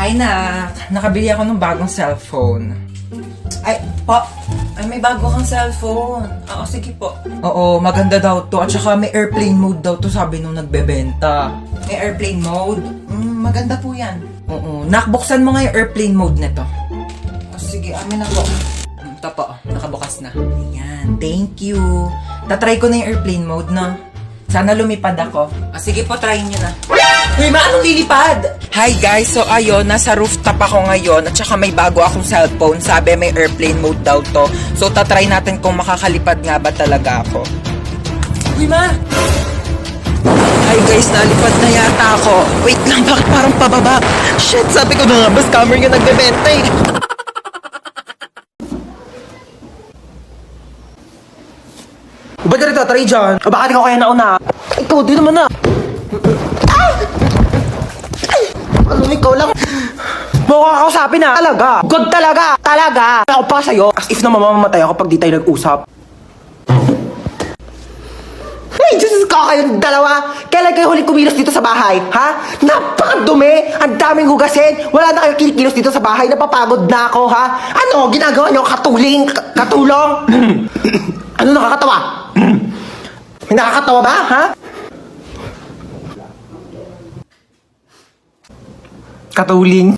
Hi, nak. Nakabili ako ng bagong cellphone. Ay, po. Ay, may bago kang cellphone. Oo, sige po. Oo, maganda daw to. At saka may airplane mode daw to, sabi nung nagbebenta. May airplane mode. Maganda po yan. Oo, nakbuksan mo nga yung airplane mode nito. Sige, amin na po. Ito po, nakabukas na. Ayan, thank you. Tatry ko na yung airplane mode, no? Sana lumipad ako. Sige po, try nyo na. Uy, anong lilipad? Hi guys, so ayun, nasa rooftop ako ngayon at saka may bago akong cellphone. Sabi may airplane mode daw to. So tatry natin kung makakalipad nga ba talaga ako. Uy, ma! Hi guys, nalipad na yata ako. Wait lang, bakit parang pababa? Shit, sabi ko na nga, ba scammer yung nagbebenta eh. Ba't ka rin tatry dyan? O baka di ko kaya nauna? Ikaw, di naman na. Ano, ikaw lang. Mukha kakausapin na. Talaga. Good talaga. Talaga. Ako pa sa'yo. As if na mamamatay ako pag di tayo nag-usap. Ay, Diyos ka kayong dalawa. Kailan kayo huling kumilos dito sa bahay? Ha? Napakadumi. Ang daming hugasin. Wala na kayo kinikilos dito sa bahay. Napapagod na ako, ha? Ano, ginagawa niyo katuling? Katulong? Ano nakakatawa? May nakakatawa ba, ha? Katuling.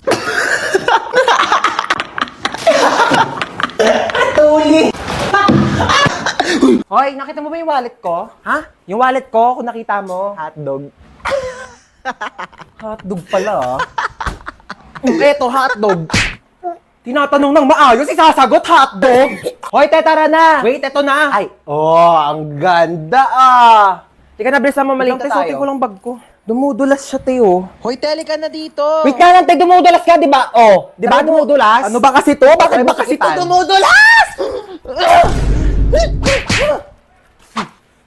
Katuling. Hoy, nakita mo ba yung wallet ko? Ha? Yung wallet ko, kung nakita mo, hotdog. Hotdog pala, ah. Eto, hotdog. Tinatanong ng maayos, isasagot hotdog. Hoy, te, tara na. Wait, eto na. Ay, ang ganda, ah. Tika na, bilisan mo, malita tayo. Suotin ko lang bag ko. Dumudulas siya, Teo. Hoy, tele ka na dito. Wait ka lang, te, dumudulas ka, di ba? Oh, di ba dumudulas? Ano ba kasi to? Bakit ba kasi to dumudulas?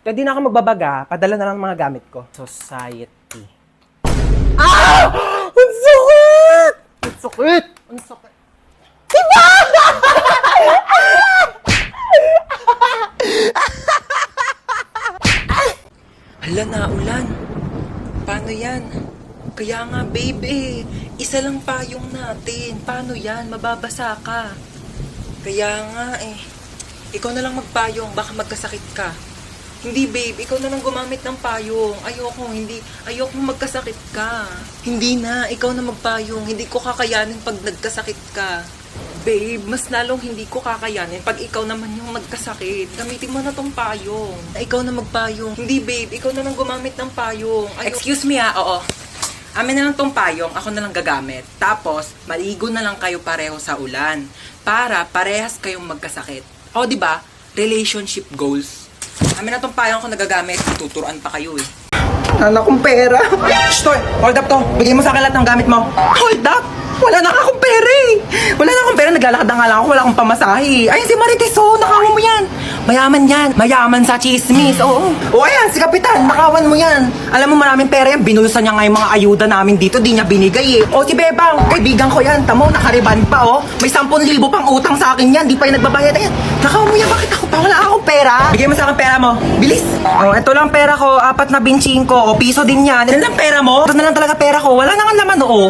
Kaya di na ako magbabaga, padala na lang ang mga gamit ko. Society. Ah! Ang sakit! Ang sakit! Ang sakit! Diba? Hala na, ulan. Paano yan? Kaya nga, babe, isa lang payong natin. Paano yan? Mababasa ka. Kaya nga, ikaw na lang magpayong, baka magkasakit ka. Hindi, babe, ikaw na lang gumamit ng payong. Ayoko magkasakit ka. Hindi na, ikaw na magpayong. Hindi ko kakayanin pag nagkasakit ka. Babe, mas lalong hindi ko kakayanin pag ikaw naman yung magkasakit. Gamitin mo na tong payong. Ikaw na magpayong. Hindi, babe, ikaw na lang gumamit ng payong. Excuse me, oo. Amin na lang tong payong, ako na lang gagamit. Tapos, maligo na lang kayo pareho sa ulan. Para parehas kayong magkasakit. O, di ba? Relationship goals. Amin na tong payong ko nagagamit. Tuturuan pa kayo eh. Anak kong pera. Shh, Toy, hold up to. Bigay mo sa akin lahat ng gamit mo. Hold up? Wala na akong pera eh. Wala na akong pera. Naglalakad na nga lang ako. Wala akong pamasahe. Ayun si Marites, oh. Nakawan mo yan. Mayaman yan. Mayaman sa chismis. Oo. O ayan, si Kapitan. Nakawan mo yan. Alam mo, maraming pera yan. Binulusan niya nga yung mga ayuda namin dito. Di niya binigay eh. O si Bebang. Kaibigan ko yan. Tamo, nakariban pa oh. May 10,000 pang utang sa akin yan. Di pa yung nagbabayad. Ayan. Nakawan mo yan. Bakit ako pa? Wala akong pera. Bigay mo sa akin pera mo. Bilis. O, ito lang pera ko. 4 na binching ko. O, piso din yan. Yan lang pera mo. Ito na lang talaga pera ko. Wala na nga naman oo.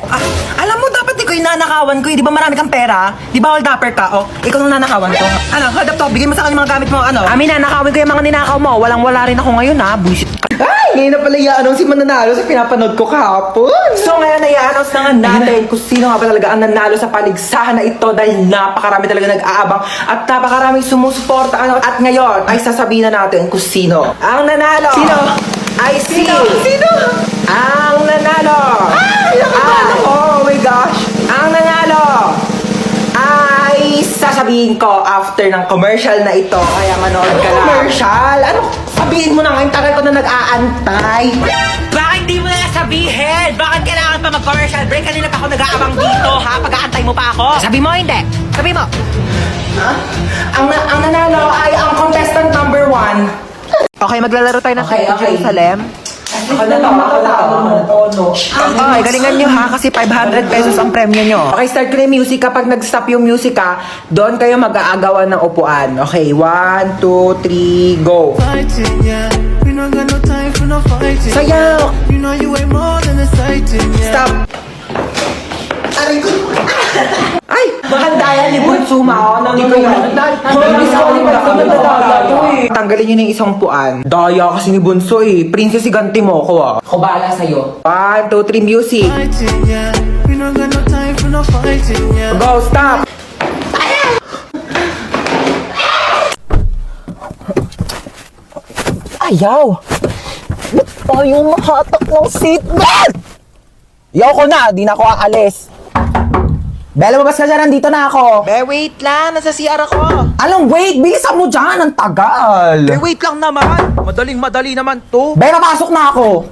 Ah, alam mo, dapat ikaw yung nanakawan ko eh. Di ba marami kang pera? Di ba hold upper ka? O, ikaw nung nanakawan ko. Ano, hold up to. Bigay mo sa akin yung mga gamit mo. Ano? Amin na, nakawin ko yung mga ninakaw mo. Walang-wala rin ako ngayon ha. Bullshit. Ay, ngayon na pala i-announce si mananalo sa pinapanood ko kahapon. So ngayon na i-announce na nga natin kung sino nga ba talaga ang nanalo sa paligsahan na ito dahil napakarami talaga nag-aabang at napakaraming sumusuporta. At ngayon ay sasabihin na natin kung sino ang nanalo. Sino? Ay sino? Ang nanalo. Oh my gosh. Ang nanalo ay sasabihin ko after ng commercial na ito. Kaya manood ka lang. Commercial? Ano? Sabihin mo na ngayon, tagal ko na nag-aantay. Bakit di mo na sabihin? Bakit kailangan pa mag-commercial break? Kanina pa ako nag-aabang dito, ha? Pag-aantay mo pa ako. Sabi mo, hindi. Sabi mo. Ha? Ang nanalo ay ang contestant number 1. Okay, maglalaro tayo ng Flight to Jerusalem. Ako na to. Okay, galingan nyo ha, kasi 500 pesos ang premyo nyo. Okay, start ko na yung music. Kapag nag-stop yung music ha, doon kayo mag-aagawan ng upuan. Okay, 1, 2, 3, go. Fighting, yeah. We not got no time for no fighting. Sayaw! You know you ain't more than a sighting, yeah. Stop! Ay! Maganda yan ni Bunso, mao. Tanggalin niyo na yung isang puan. Daya kasi ni Bunso eh. Princess, iganti mo ako ah. Ako bahala sa'yo. 1, 2, 3, music. Fighting, yeah. We don't got no time for no fighting, yeah. Go, stop! Ayaw! Ayaw makatak ng seatbelt! Yaw ko na, di na ako aalis. Bella, babas ka dyan, nandito na ako. Be, wait lang. Nasa CR ako. Anong wait? Bilisan mo dyan, ang tagal. Be, wait lang naman. Madaling-madali naman to. Bella, pasok na ako.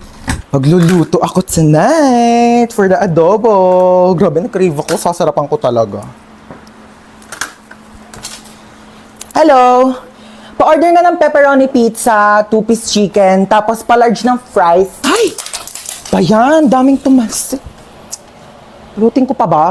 Magluluto ako tonight for the adobo. Grabe, na-crave ako. Sasarapan ko talaga. Hello? Pa-order na ng pepperoni pizza, 2-piece chicken, tapos pa-large ng fries. Ay! Bayan, daming tumalsik. Lutin ko pa ba?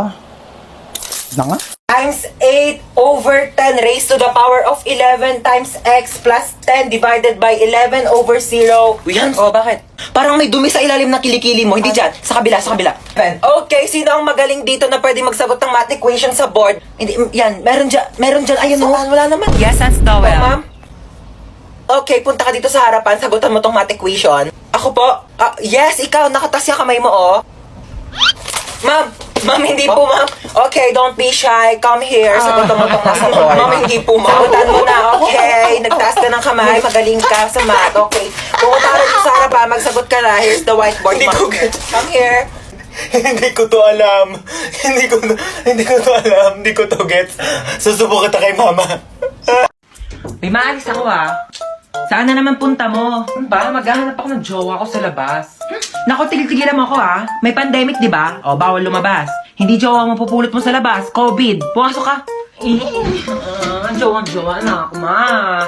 Na nga? Times 8 over 10 raised to the power of 11 times x plus 10 divided by 11 over 0. Yan, bakit? Parang may dumi sa ilalim ng kilikili mo. Hindi dyan. Sa kabila, sa kabila. Okay, sino ang magaling dito na pwede magsagot ng math equation sa board? Hindi, yan. Meron dyan. Ayun, Saan? Wala naman. Yes, that's the Oh, ma'am? Okay, punta ka dito sa harapan. Sagutan mo tong math equation. Ako po? Yes, ikaw. Nakatasya kamay mo, oh. Ma'am, hindi po, ma'am. Okay, don't be shy. Come here. Sagutan mo tong nasa board. Ma'am, hindi po, ma'am. Sagutan mo na, okay. Nagtaas ka ng kamay. Magaling ka sa math, okay. Pumunta ka dito sa harapan. Magsagot ka na. Here's the whiteboard, ma'am. Come here. Hindi ko to alam. Hindi ko to alam. Hindi ko to gets. Susubo kita kay mama. May maalis ako Saan na naman punta mo? Ba, maghahanap ako ng jowa ko sa labas. Nako, tigil-tigilan mo ako May pandemic, di ba? O, bawal lumabas. Hindi jowa mo pupulot mo sa labas. COVID. Pumasok ka. Ang jowa, anak, ma.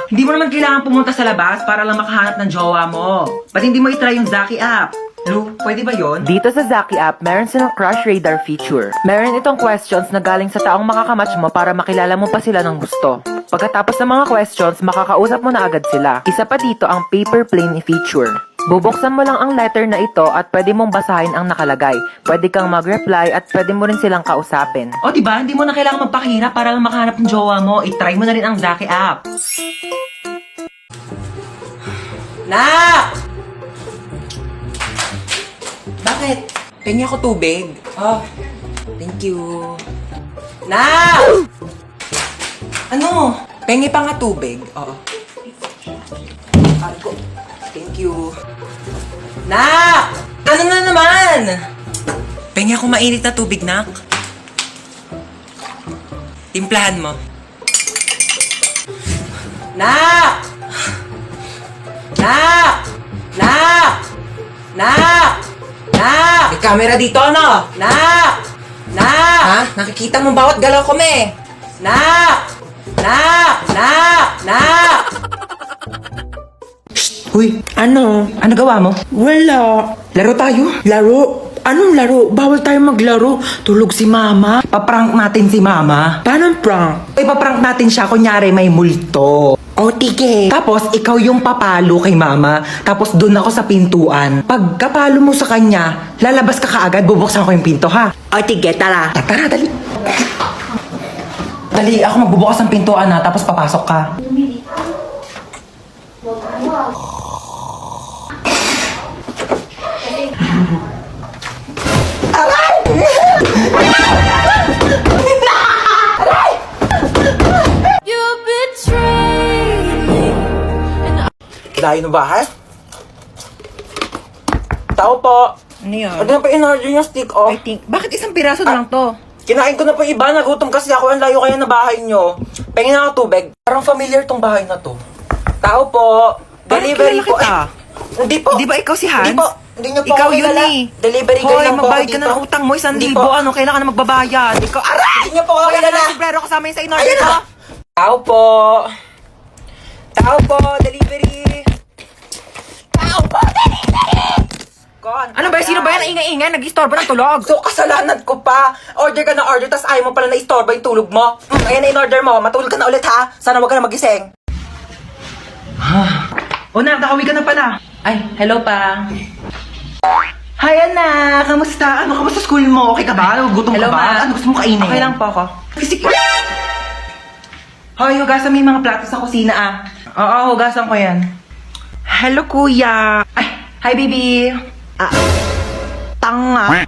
Hindi mo naman kailangan pumunta sa labas para lang makahanap ng jowa mo. Ba't hindi mo itry yung Zaki app? Lu, pwede ba yon? Dito sa Zaki app, meron silang Crush Radar feature. Meron itong questions na galing sa taong makakamatch mo para makilala mo pa sila ng gusto. Pagkatapos ng mga questions, makakausap mo na agad sila. Isa pa dito ang Paper Plane feature. Bubuksan mo lang ang letter na ito at pwede mong basahin ang nakalagay. Pwede kang mag-reply at pwede mo rin silang kausapin. O, diba? Hindi mo na kailangan magpakahirap para lang makahanap ng jowa mo. I-try mo na rin ang Zaki app. Nak! Bakit? Pengi ako tubig. Oh, Thank you. Nak! Ano? Pengi pa nga tubig. Oo. Argo. Thank you. Nak! Ano na naman? Pengi ako mainit na tubig, nak. Timplahan mo. Nak! Nak! Nak! Nak! Nak! May camera dito, ano? Nak! Nak! Ha? Nakikita mo bawat galaw ko, me. Nak! Nak! Nak! Nak! Uy, Ano? Ano gawa mo? wala. Laro tayo? Laro? Anong laro? Bawal tayo maglaro. Tulog si mama. Paprank natin si mama. Paano prank? Ipaprank natin siya, kunyari may multo. O, tige. Tapos, ikaw yung papalo kay mama. Tapos, doon ako sa pintuan. Pag kapalo mo sa kanya, lalabas ka kaagad, bubuksan ko yung pinto, ha? O, tige, tara. Tara, dali. Dali, ako magbubukas ng pintuan, ha? Tapos, papasok ka. Layo na bahay? Tao po. Ano yun? Ano na pa in-order yung stick off? Bakit isang piraso na lang to? Kinain ko na po iba. Nagutom kasi ako. Ang layo kaya na bahay nyo. Pengin na ako tubig. Parang familiar tong bahay na to. Tao po. Delivery kilala po. kita. Hindi po. Di ba ikaw si Hans? Hindi po. Hindi nyo po Ikaw ako yun kilala. eh. Delivery girl Hoy, lang po ako magbayad ka dito. na ng utang mo, 1,000. Hindi po. Ano, kailangan na magbabayad. Ikaw, aray! Hindi nyo po ako Wala kilala. na sombrero kasama yun sa in-order Ayun ko. na. Tao po. Tao po. Delivery. Tao po. Delivery. Kon, Ano ba? Sino ba yan ang ingay-ingay? Nag-istorbo ng tulog. So, kasalanan ko pa. Order ka na order, tas ayaw mo pala na-istorbo yung tulog mo. Ayan na in-order mo. Matulog ka na ulit, ha? Sana wag ka na magising. O na, nakauwi ka na pala. Ay, hello pa. Hi, anak! Kamusta? Kamusta school mo? Okay ka ba? Gutom Hello, ka ba? ma. Ano gusto mo kainin? Okay lang po ako. Sige. Hoy, hugasan mo yung mga plato sa kusina, ah. Oo, hugasan ko yan. Hello, kuya. Ay, hi, baby. Tanga.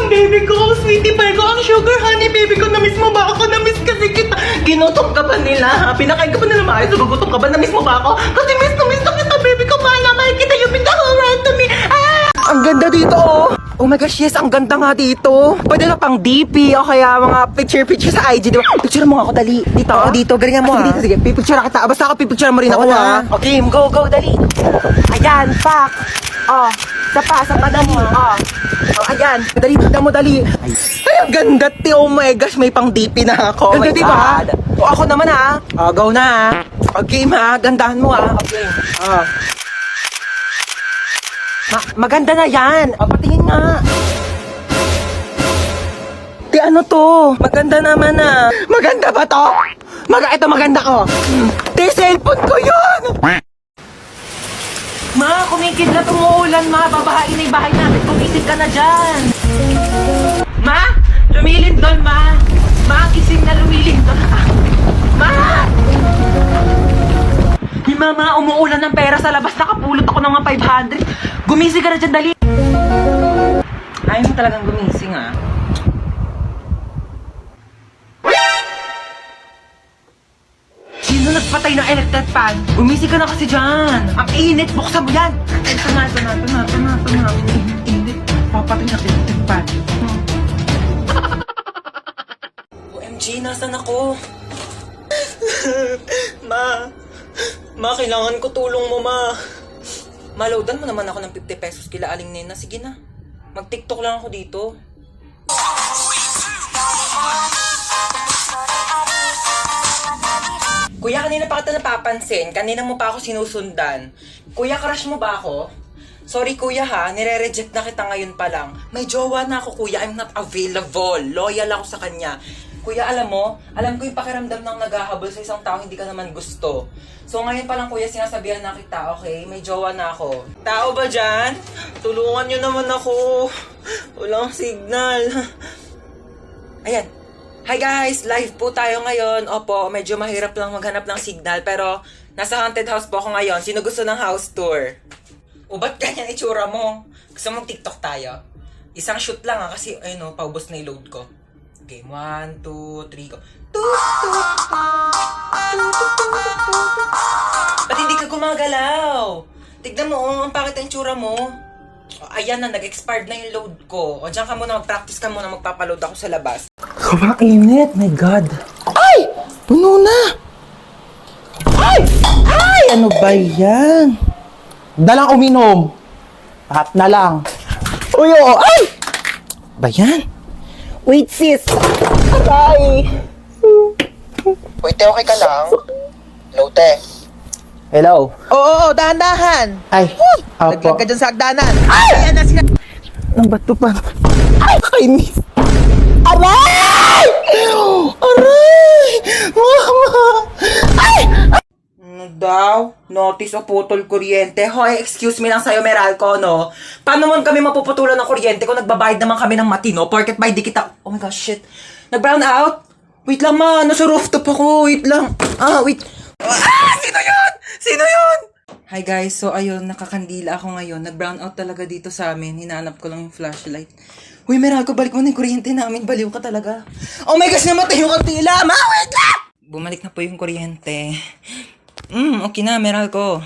Baby ko, sweetie pie ko, ang sugar honey, baby ko, na-miss mo ba ako? Na-miss kasi kita. Ginutom ka ba nila? Pinakain ka ba nila maayos? Gugutom ka ba? Na-miss mo ba ako? Kasi miss na kita, baby ko. Mahal na mahal kita. You've been the whole world to me. Ang ganda dito, oh. Oh my gosh, yes, ang ganda nga dito. Pwede na pang DP o kaya mga picture sa IG, di ba? Picture mo nga ako, dali. Dito. Oo, dito. Galingan mo, Sige, ha? dito, sige. Pipicture kita. Basta ako, pipicture mo rin ako, Oo, ha? ha? Okay, go, dali. Ayan, pak. Oh, sa pa, dali. Oh, ayan. Dali, tignan mo, dali. Ay, ang ganda, ti. Oh my gosh, may pang DP na ako. Ganda, Oh my di ba? God. O, ako naman, ha? Oh, go na, ha? Okay, ma. Gandahan mo, ha? Okay. Oh. Maganda na yan. O, patingin nga. Ti, ano to? Maganda naman, ah. Maganda ba to? Ito, maganda ko. Ti, cellphone ko yun! Ma, kumikidlat, umuulan, ma. Babahain na yung bahay namin. Kumisig ka na dyan. Ma, lumilindol, ma. Ma, gising na lumilindol. Ma! Yung mama, umuulan ng pera sa labas. Nakapulot ako ng mga 500. Gumising ka na dyan, dali. Ayaw mo talagang gumising, ah. Sino nagpatay ng electric fan? Gumising ka na kasi dyan. Ang init, buksan mo yan. Ito na. Init. Papatay na electric fan. OMG, nasan ako? Ma, kailangan ko tulong mo, ma. Malowdan mo naman ako ng 50 pesos kila Aling Nena. Sige na, mag-TikTok lang ako dito. Kuya, kanina pa kita napapansin. Kanina mo pa ako sinusundan. Kuya, crush mo ba ako? Sorry kuya ha, nire-reject na kita ngayon pa lang. May jowa na ako kuya, I'm not available. Loyal ako sa kanya. Kuya, alam ko yung pakiramdam ng naghahabol sa isang tao hindi ka naman gusto. So ngayon pa lang kuya, sinasabihan na kita, okay? May jowa na ako. Tao ba dyan? Tulungan nyo naman ako. Walang signal. Ayan. Hi guys! Live po tayo ngayon. Opo, medyo mahirap lang maghanap ng signal pero nasa haunted house po ako ngayon. Sino gusto ng house tour? O ba't ganyan itsura mo? Gusto mong TikTok tayo? Isang shoot lang kasi ayun o, paubos na yung load ko. Okay, 1, 2, 3, go. Ba't hindi ka gumagalaw? Tignan mo, ang pakit ang itsura mo. O, ayan na, nag-expired na yung load ko. O, dyan ka muna, mag-practice ka muna, magpapaload ako sa labas. Sobrang init, my God. Ay! Puno na! Ay! Ano ba yan? Dalang uminom. Hot na lang. Uy, oo. Ay! Ba yan? Wait, sis. Aray! Wait, okay ka lang? Lote. Hello? Oo, dahan-dahan. Ay, Naglag ka dyan sa hagdanan. Ay! Ang bato pa. Ay, kainis. Aray! Aray! Mama! Ay! Ano daw? Notice o putol kuryente? Hoy, excuse me lang sa'yo, Meralco, no? Paano mo kami mapuputulan ng kuryente kung nagbabayad naman kami ng matino? Porket by di kita... Oh my gosh, shit. Nag-brown out? Wait lang, ma. Nasa rooftop ako. Wait lang. Wait. Sino yun? Sino yun? Hi guys, so ayun, nakakandila ako ngayon. Nag-brown out talaga dito sa amin. Hinahanap ko lang yung flashlight. Uy, Meralco, balik mo na yung kuryente namin. Baliw ka talaga. Oh my gosh, namatay yung kandila. Ma, wait lang! Bumalik na po yung kuryente. Okay na, Meralco.